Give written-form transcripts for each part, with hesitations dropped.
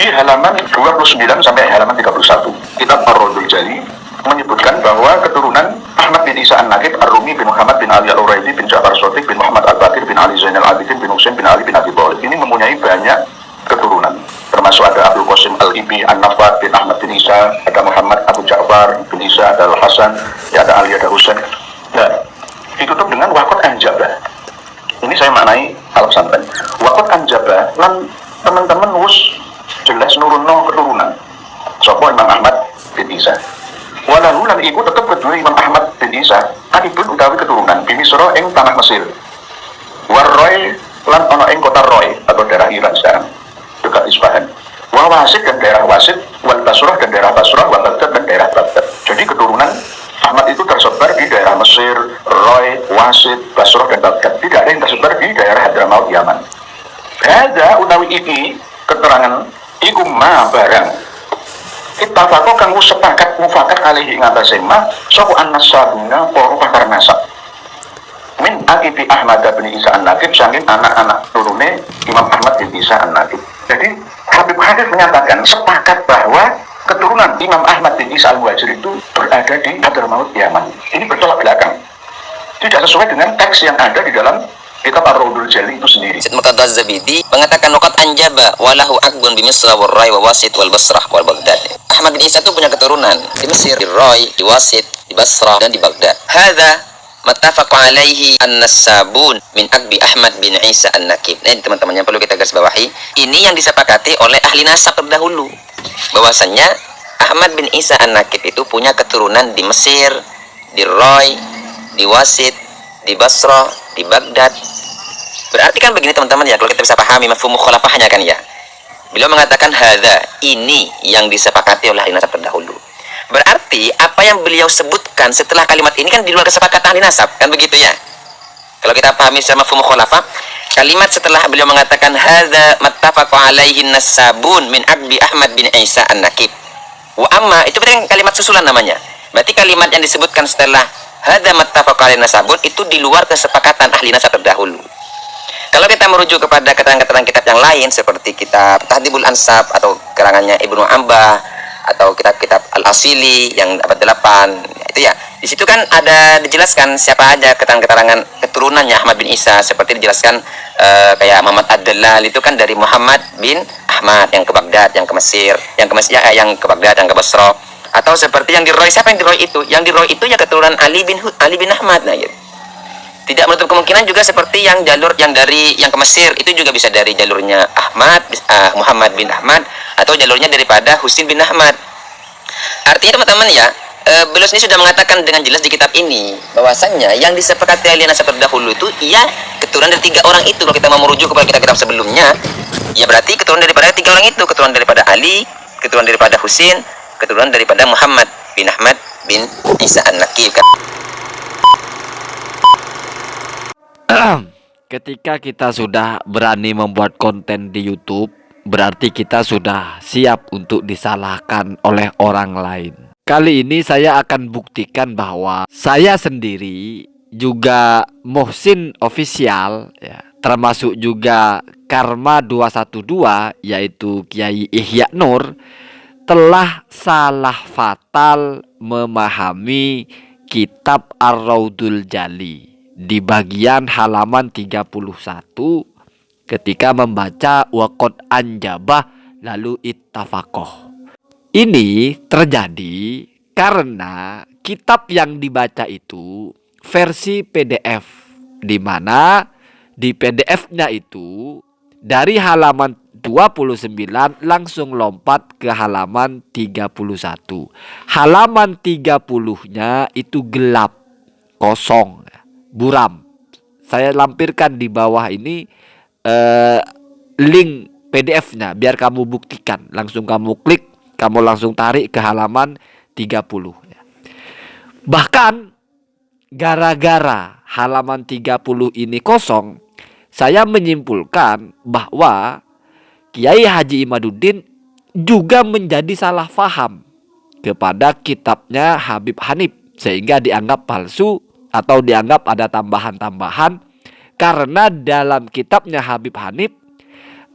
Di halaman 29 sampai halaman 31, kitab Ar-Raudhul Jali menyebutkan bahwa keturunan Ahmad bin Isa An-Nakib, Ar-Rumi bin Muhammad bin Ali Al-Uraidi bin Ja'far Shadiq bin Muhammad Al-Bakir bin Ali Zainal Abidin bin Husain bin Ali bin Abi Thalib ini mempunyai banyak keturunan, termasuk ada Abdul Qasim Al-Ibi An-Nafad bin Ahmad bin Isa, ada Muhammad Abu Ja'far bin Isa, ada Al-Hasan, ya ada Ali, ada Husain. Nah, ditutup dengan Waqat Anjabah. Ini saya maknai alam santai. Waqat Anjabah lan teman-teman wus jelas nurunno keturunan sapa Imam Ahmad bin Isa. Walahu lan iku tetep kedua Imam Ahmad bin Isa adibun utawi keturunan di Misra ing tanah Mesir. Warroy lan ana ing kota Roy atau daerah Iran sekarang dekat Isfahan. Wa Wasit dan daerah Wasit, wal Basrah dan daerah Basrah, wa Baghdad dan daerah Baghdad. Jadi keturunan Ahmad itu tersebar di daerah Mesir, Roy, Wasit, Basrah dan Baghdad. Tidak ada yang tersebar di daerah Hadramaut Yaman. Hadza utawi iki keterangan iku ma barang ittafaqo kang sepakat mufakat alaihi ngatasi ma sapa an-nasabuna para pakar nasab min akibi Ahmad bin Isa An-Nakib saking anak-anak turune Imam Ahmad bin Isa An-Nakib. Jadi Habib Hanif menyatakan sepakat bahwa keturunan Imam Ahmad bin Isa Al-Muhajir itu berada di Hadramaut Yaman. Ini bertolak belakang, tidak sesuai dengan teks yang ada di dalam kitab Ar-Raudhul Jali itu sendiri. Syed Muqaddad Az-Zabidi mengatakan waqat anjaba walahu akbun bi Misra wal Rai wa Wasit wal Basrah wal Baghdad. Ahmad bin Isa itu punya keturunan di Mesir, di Rai, di Wasit, di Basrah dan di Baghdad. Hadza mattafaq alaihi an-nasabun min akbi Ahmad bin Isa An-Nakib. Nah, ini teman-teman yang perlu kita garis bawahi. Ini yang disepakati oleh ahli nasab terdahulu. Bahwasannya Ahmad bin Isa An-Nakib itu punya keturunan di Mesir, di Rai, di Wasit, di Basrah, di Baghdad. Berarti kan begini teman-teman ya, kalau kita bisa pahami mafhum mukhalafahnya kan ya. Beliau mengatakan hadza, ini yang disepakati oleh ahli nasab terdahulu. Berarti apa yang beliau sebutkan setelah kalimat ini kan di luar kesepakatan ahli nasab, kan begitu ya. Kalau kita pahami secara mafhum mukhalafah, kalimat setelah beliau mengatakan hadza mattafaqa alaihi nasabun min akbi Ahmad bin Isa An-Nakib. Wa amma itu berarti kalimat susulan namanya. Berarti kalimat yang disebutkan setelah hadza mattafaqa alaihi nasabun itu di luar kesepakatan ahli nasab terdahulu. Kalau kita merujuk kepada keterangan-keterangan kitab yang lain seperti kitab Tahdhibul Ansab atau keterangannya Ibnu Ambah atau kitab-kitab Al-Asili yang abad 8 itu ya, di situ kan ada dijelaskan siapa aja keterangan-keterangan keturunannya Ahmad bin Isa, seperti dijelaskan kayak Muhammad Ad-Dallal itu kan dari Muhammad bin Ahmad yang ke Baghdad, yang ke Mesir, yang ke Baghdad, yang ke Basra. Atau seperti yang di Roy, siapa yang di Roy itu? Yang di Roy itu ya keturunan Ali bin Ahmad, nah gitu. Tidak menutup kemungkinan juga seperti yang jalur yang ke Mesir itu juga bisa dari jalurnya Muhammad bin Ahmad atau jalurnya daripada Husin bin Ahmad. Artinya teman-teman ya, beliau sendiri sudah mengatakan dengan jelas di kitab ini bahwasannya yang disepakati ahli nasab terdahulu itu ya keturunan dari 3 orang itu. Kalau kita mau merujuk kepada kitab-kitab sebelumnya, ya berarti keturunan daripada 3 orang itu, keturunan daripada Ali, keturunan daripada Husin, keturunan daripada Muhammad bin Ahmad bin Isa An-Nakib. Ketika kita sudah berani membuat konten di YouTube, berarti kita sudah siap untuk disalahkan oleh orang lain. Kali ini saya akan buktikan bahwa saya sendiri juga Muhsin Official ya, termasuk juga Karma 212 yaitu Kiai Ihya Nur telah salah fatal memahami kitab Ar-Raudhul Jali di bagian halaman 31 ketika membaca waqad anjabah lalu ittafaqoh. Ini terjadi karena kitab yang dibaca itu versi PDF, di mana di PDF-nya itu dari halaman 29 langsung lompat ke halaman 31. Halaman 30-nya itu gelap, kosong, buram. Saya lampirkan di bawah ini link PDF-nya biar kamu buktikan. Langsung kamu klik, kamu langsung tarik ke halaman 30. Bahkan gara-gara halaman 30 ini kosong, saya menyimpulkan bahwa Kiai Haji Imaduddin juga menjadi salah faham kepada kitabnya Habib Hanif sehingga dianggap palsu atau dianggap ada tambahan-tambahan, karena dalam kitabnya Habib Hanif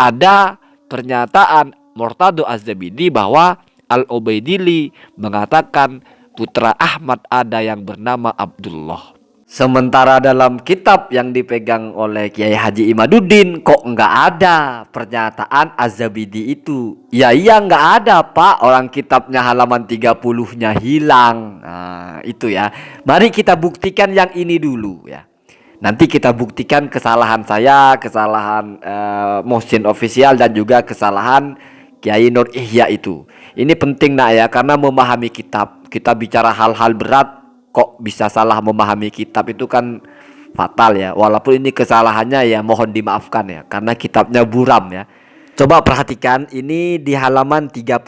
ada pernyataan Murtado Az-Zabidi bahwa Al-Ubaidili mengatakan putra Ahmad ada yang bernama Abdullah. Sementara dalam kitab yang dipegang oleh Kiai Haji Imaduddin kok nggak ada pernyataan Az-Zabidi itu. Ya iya nggak ada Pak, orang kitabnya halaman 30-nya hilang. Nah itu ya. Mari kita buktikan yang ini dulu ya. Nanti kita buktikan kesalahan saya, kesalahan Muhsin Official dan juga kesalahan Kiai Nur Ihya itu. Ini penting nak ya, karena memahami kitab. Kita bicara hal-hal berat kok bisa salah memahami kitab itu kan fatal ya. Walaupun ini kesalahannya ya mohon dimaafkan ya, karena kitabnya buram ya. Coba perhatikan ini di halaman 31.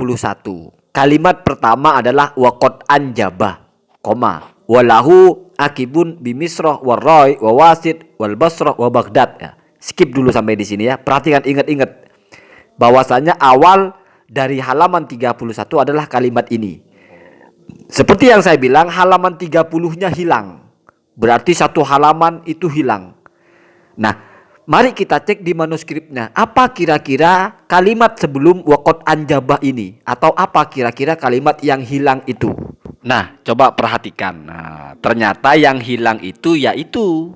Kalimat pertama adalah waqad anjabah, koma, walahu akibun bimisrah warroy wawasid wal basrah wa Baghdad ya. Skip dulu sampai di sini ya. Perhatikan, ingat-ingat bahwasanya awal dari halaman 31 adalah kalimat ini. Seperti yang saya bilang, halaman 30-nya hilang. Berarti satu halaman itu hilang. Nah, mari kita cek di manuskripnya. Apa kira-kira kalimat sebelum waqad anjabah ini? Atau apa kira-kira kalimat yang hilang itu? Nah, coba perhatikan. Nah, ternyata yang hilang itu yaitu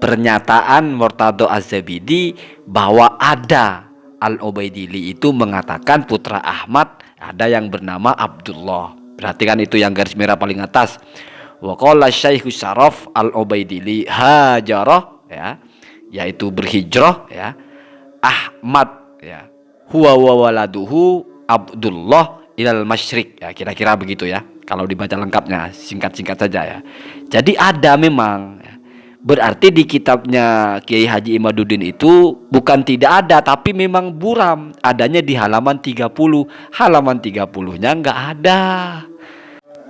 pernyataan Murtado Az-Zabidi bahwa ada Al-Ubaidili itu mengatakan putra Ahmad ada yang bernama Abdullah. Perhatikan itu yang garis merah paling atas. Wa qala Syekh Syaraf Al-Ubaidili hajarah ya, yaitu berhijrah ya. Ahmad ya. Huwa wa waladuhu Abdullah ilal masyriq ya, kira-kira begitu ya. Kalau dibaca lengkapnya, singkat-singkat saja ya. Jadi ada memang ya. Berarti di kitabnya Kiai Haji Imaduddin itu bukan tidak ada, tapi memang buram. Adanya di halaman 30. Halaman 30-nya nggak ada.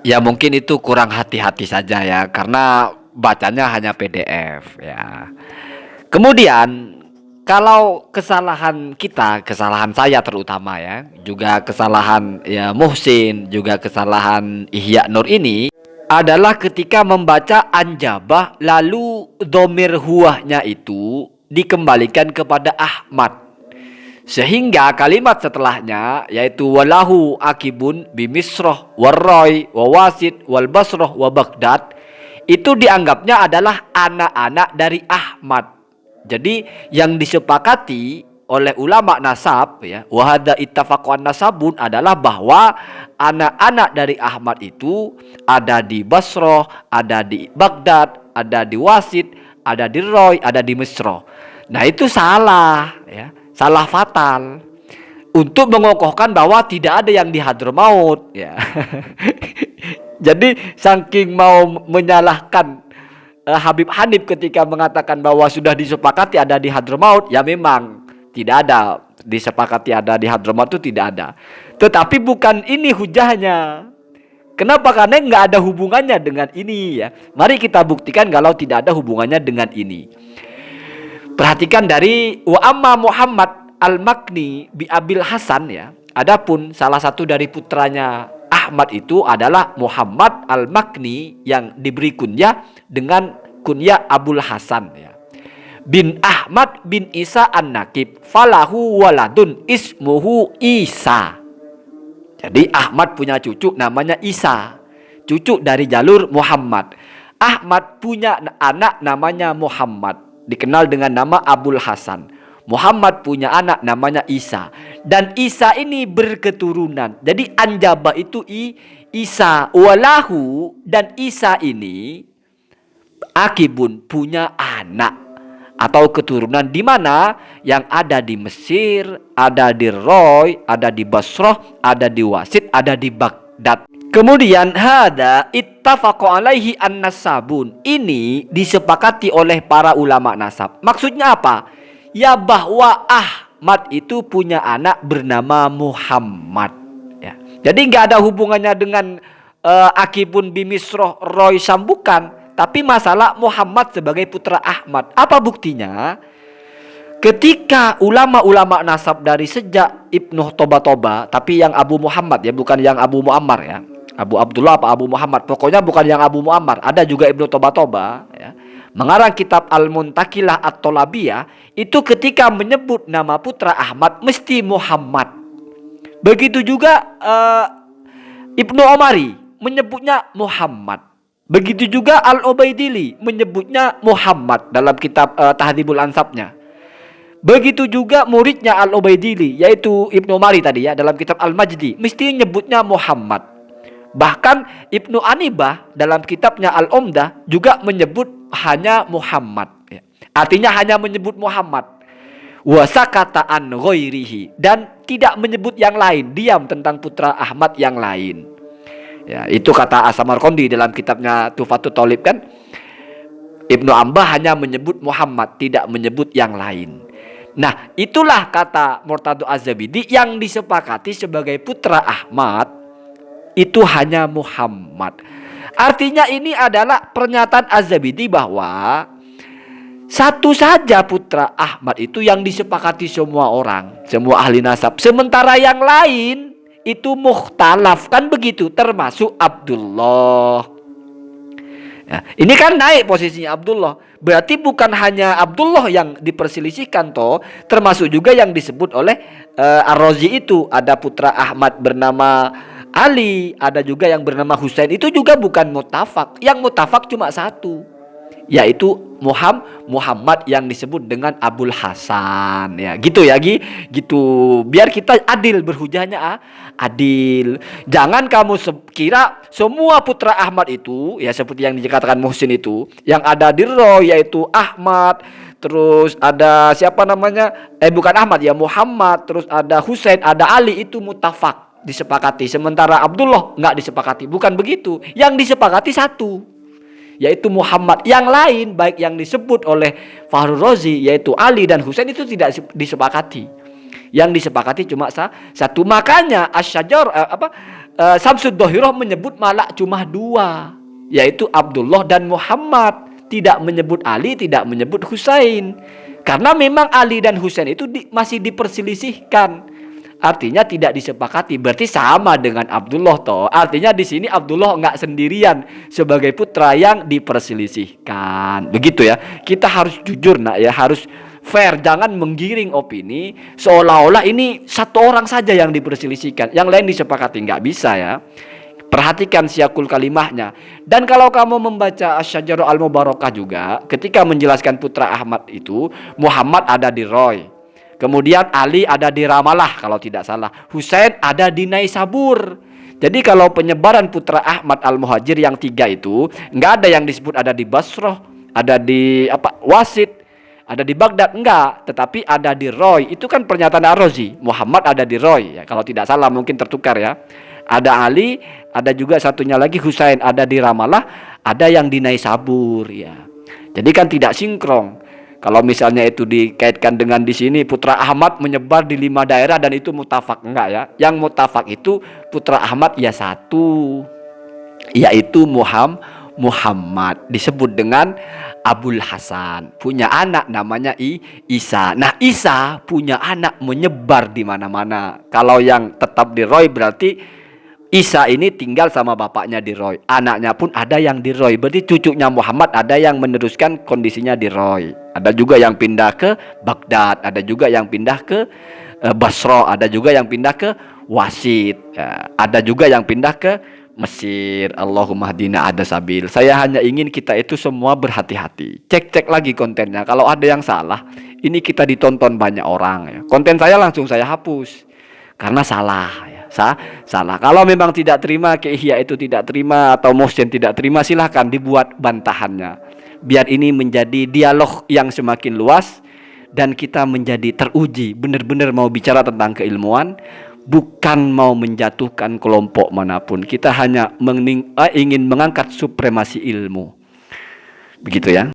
Ya mungkin itu kurang hati-hati saja ya, karena bacanya hanya PDF ya. Kemudian kalau kesalahan kita, kesalahan saya terutama ya, juga kesalahan ya Muhsin, juga kesalahan Ihya Nur ini adalah ketika membaca anjabah lalu dhamir huwahnya itu dikembalikan kepada Ahmad. Sehingga kalimat setelahnya yaitu walahu akibun bimisroh warroy wawasid wal basroh wa Baghdad itu dianggapnya adalah anak-anak dari Ahmad. Jadi yang disepakati oleh ulama nasab ya, wahada ittafaqu an-nasabun adalah bahwa anak-anak dari Ahmad itu ada di Basroh, ada di Baghdad, ada di Wasid, ada di Roy, ada di Misroh. Nah itu salah ya, salah fatal untuk mengokohkan bahwa tidak ada yang di Hadramaut ya. Jadi saking mau menyalahkan Habib Hanif ketika mengatakan bahwa sudah disepakati ada di Hadramaut, ya memang tidak ada disepakati ada di Hadramaut, itu tidak ada. Tetapi bukan ini hujahnya. Kenapa? Karena nggak ada hubungannya dengan ini ya. Mari kita buktikan kalau tidak ada hubungannya dengan ini. Perhatikan dari wa amma Muhammad al-Makni bi Abil Hasan ya. Adapun salah satu dari putranya Ahmad itu adalah Muhammad al-Makni yang diberi kunyah dengan kunyah Abul Hasan ya. Bin Ahmad bin Isa an-Nakib falahu waladun ismuhu Isa. Jadi Ahmad punya cucu namanya Isa, cucu dari jalur Muhammad. Ahmad punya anak namanya Muhammad, dikenal dengan nama Abul Hasan. Muhammad punya anak namanya Isa, dan Isa ini berketurunan. Jadi anjaba itu Isa walahu, dan Isa ini akibun punya anak atau keturunan di mana yang ada di Mesir, ada di Roy, ada di Basrah, ada di Wasid, ada di Baghdad. Kemudian hada ittafaqu alaihi an-nasabun. Ini disepakati oleh para ulama nasab. Maksudnya apa? Ya bahwa Ahmad itu punya anak bernama Muhammad ya. Jadi nggak ada hubungannya dengan akibun bimisroh Roy Sambukan. Tapi masalah Muhammad sebagai putra Ahmad. Apa buktinya? Ketika ulama-ulama nasab dari sejak Ibnu Toba, tapi yang Abu Muhammad ya, bukan yang Abu Muammar ya. Abu Abdullah apa Abu Muhammad, pokoknya bukan yang Abu Muammar. Ada juga Ibnu Toba ya. Mengarang kitab Al-Muntakilah At-Tolabiyah, itu ketika menyebut nama putra Ahmad mesti Muhammad. Begitu juga Ibnu Omari menyebutnya Muhammad. Begitu juga Al-Ubaidili menyebutnya Muhammad dalam kitab Tahdhibul Ansabnya. Begitu juga muridnya Al-Ubaidili, yaitu Ibnu Omari tadi ya, dalam kitab Al-Majdi mesti nyebutnya Muhammad. Bahkan Ibnu Anibah dalam kitabnya Al-Umdah juga menyebut hanya Muhammad ya. Artinya hanya menyebut Muhammad. Wa sakata an ghairihi, dan tidak menyebut yang lain, diam tentang putra Ahmad yang lain. Ya, itu kata As-Samarqandi dalam kitabnya Tuhfatut Thalib kan. Ibnu Ambah hanya menyebut Muhammad, tidak menyebut yang lain. Nah, itulah kata Murtado Az-Zabidi yang disepakati sebagai putra Ahmad itu hanya Muhammad. Artinya ini adalah pernyataan Az-Zabidi bahwa satu saja putra Ahmad itu yang disepakati semua orang, semua ahli nasab. Sementara yang lain itu mukhtalaf, kan begitu, termasuk Abdullah. Ya, ini kan naik posisinya Abdullah. Berarti bukan hanya Abdullah yang diperselisihkan toh, termasuk juga yang disebut oleh Ar-Razi itu. Ada putra Ahmad bernama Ali, ada juga yang bernama Husain. Itu juga bukan mutafak. Yang mutafak cuma satu, yaitu Muhammad yang disebut dengan Abul Hasan ya, gitu ya gitu. Biar kita adil berhujahnya, adil. Jangan kamu kira semua putra Ahmad itu ya seperti yang dikatakan Muhsin itu, yang ada di Roy yaitu Ahmad, terus ada siapa namanya, bukan Ahmad ya, Muhammad, terus ada Husain, ada Ali, itu mutafak, disepakati. Sementara Abdullah nggak disepakati. Bukan begitu. Yang disepakati satu, yaitu Muhammad. Yang lain baik yang disebut oleh Fakhrul Razi yaitu Ali dan Husain itu tidak disepakati. Yang disepakati cuma satu. Makanya Syamsud Dohirah menyebut malah cuma dua, yaitu Abdullah dan Muhammad. Tidak menyebut Ali, tidak menyebut Husain. Karena memang Ali dan Husain itu masih diperselisihkan. Artinya tidak disepakati, berarti sama dengan Abdullah toh. Artinya di sini Abdullah nggak sendirian sebagai putra yang diperselisihkan. Begitu ya. Kita harus jujur nak ya, harus fair, jangan menggiring opini seolah-olah ini satu orang saja yang diperselisihkan, yang lain disepakati. Nggak bisa ya. Perhatikan siyakul kalimahnya. Dan kalau kamu membaca Asy-Syajarah Al-Mubarakah juga, ketika menjelaskan putra Ahmad itu, Muhammad ada di Roy, kemudian Ali ada di Ramalah kalau tidak salah, Husain ada di Naisabur. Jadi kalau penyebaran putra Ahmad Al-Muhajir yang tiga itu, nggak ada yang disebut ada di Basrah, ada di Wasit, ada di Baghdad, enggak. Tetapi ada di Roy. Itu kan pernyataan Ar-Razi. Muhammad ada di Roy ya, kalau tidak salah, mungkin tertukar ya. Ada Ali, ada juga satunya lagi Husain ada di Ramalah, ada yang di Naisabur ya. Jadi kan tidak sinkron. Kalau misalnya itu dikaitkan dengan di sini putra Ahmad menyebar di 5 daerah dan itu mutafak, enggak ya. Yang mutafak itu putra Ahmad ya satu, yaitu Muhammad, disebut dengan Abul Hasan, punya anak namanya Isa. Nah, Isa punya anak menyebar di mana-mana. Kalau yang tetap di Roy berarti Isa ini tinggal sama bapaknya di Roy. Anaknya pun ada yang di Roy. Berarti cucunya Muhammad ada yang meneruskan kondisinya di Roy. Ada juga yang pindah ke Baghdad. Ada juga yang pindah ke Basra. Ada juga yang pindah ke Wasit. Ya, ada juga yang pindah ke Mesir. Allahumma hadina ada sabil. Saya hanya ingin kita itu semua berhati-hati. Cek-cek lagi kontennya. Kalau ada yang salah, ini kita ditonton banyak orang ya. Konten saya langsung saya hapus karena salah ya. Salah. Kalau memang tidak terima, ke Ihya itu tidak terima atau Muhsin tidak terima, silahkan dibuat bantahannya. Biar ini menjadi dialog yang semakin luas dan kita menjadi teruji, benar-benar mau bicara tentang keilmuan, bukan mau menjatuhkan kelompok manapun. Kita hanya ingin mengangkat supremasi ilmu. Begitu ya.